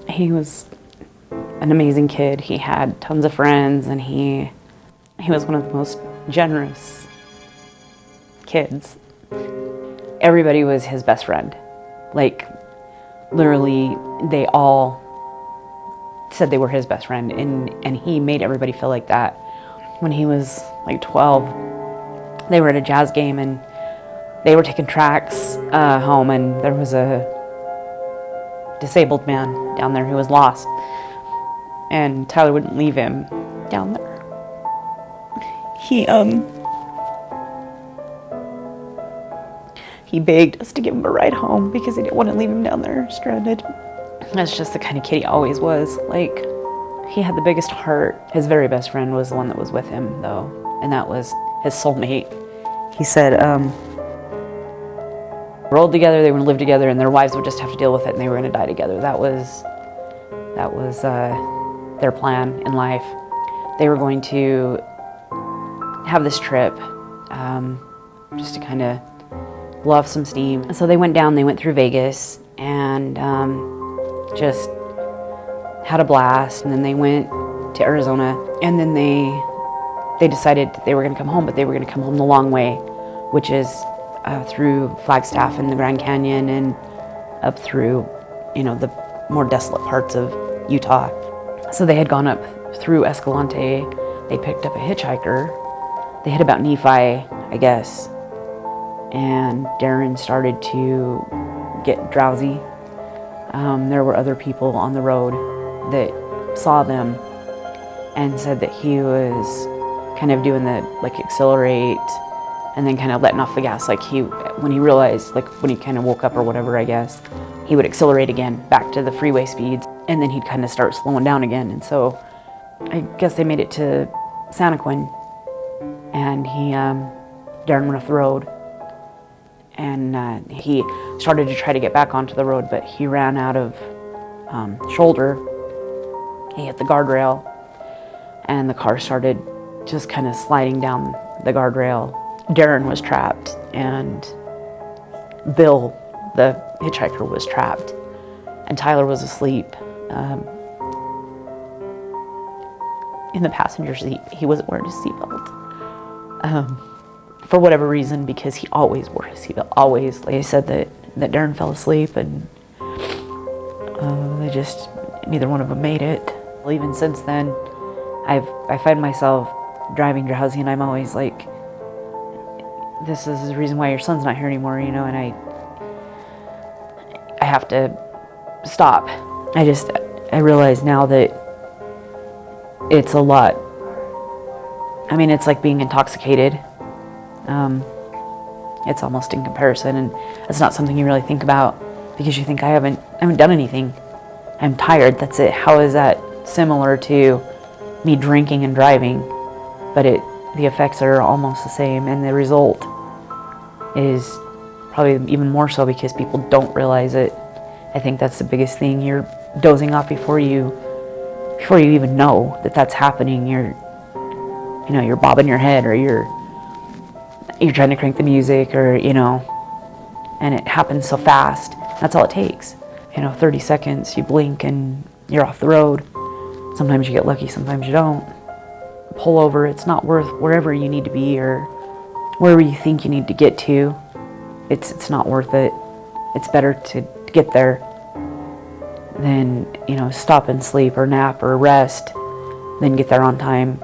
He was an amazing kid. He had tons of friends, and he was one of the most generous kids. Everybody was his best friend. Like, literally, they all said they were his best friend, and he made everybody feel like that. When he was like 12, they were at a jazz game, and they were taking tracks home, and there was a disabled man down there who was lost, and Tyler wouldn't leave him down there. He begged us to give him a ride home because he didn't want to leave him down there stranded. That's just the kind of kid he always was. Like, he had the biggest heart. His very best friend was the one that was with him, though, and that was his soulmate. He said, rolled together, they would live together, and their wives would just have to deal with it, and they were going to die together. That was their plan in life. They were going to have this trip just to kind of blow off some steam. So they went down, they went through Vegas, and just had a blast. And then they went to Arizona, and then they decided they were going to come home, but they were going to come home the long way, which is through Flagstaff and the Grand Canyon and up through, the more desolate parts of Utah. So they had gone up through Escalante. They picked up a hitchhiker. They hit about Nephi, I guess. And Darren started to get drowsy. There were other people on the road that saw them and said that he was kind of doing the, like, accelerate and then kind of letting off the gas. Like, when he realized, like, when he kind of woke up or whatever, I guess, he would accelerate again back to the freeway speeds, and then he'd kind of start slowing down again. And so I guess they made it to Santaquin, and Darren went off the road, and he started to try to get back onto the road, but he ran out of shoulder. He hit the guardrail, and the car started just kind of sliding down the guardrail. Darren was trapped, and Bill, the hitchhiker, was trapped, and Tyler was asleep in the passenger seat. He wasn't wearing his seatbelt for whatever reason, because he always wore his seatbelt, always. Like I said, that Darren fell asleep, and neither one of them made it. Well, even since then, I find myself driving drowsy, and I'm always like, this is the reason why your son's not here anymore, and I have to stop. I realize now that it's a lot. I mean, it's like being intoxicated. It's almost in comparison, and it's not something you really think about because you think, I haven't done anything. I'm tired, that's it. How is that similar to me drinking and driving? But the effects are almost the same, and the result is probably even more so because people don't realize it. I think that's the biggest thing. You're dozing off before you even know that that's happening. You're bobbing your head, or you're trying to crank the music, or and it happens so fast. That's all it takes. 30 seconds, you blink and you're off the road. Sometimes you get lucky, sometimes you don't. Pull over. It's not worth wherever you need to be or wherever you think you need to get to. It's not worth it. It's better to get there than stop and sleep or nap or rest, then get there on time.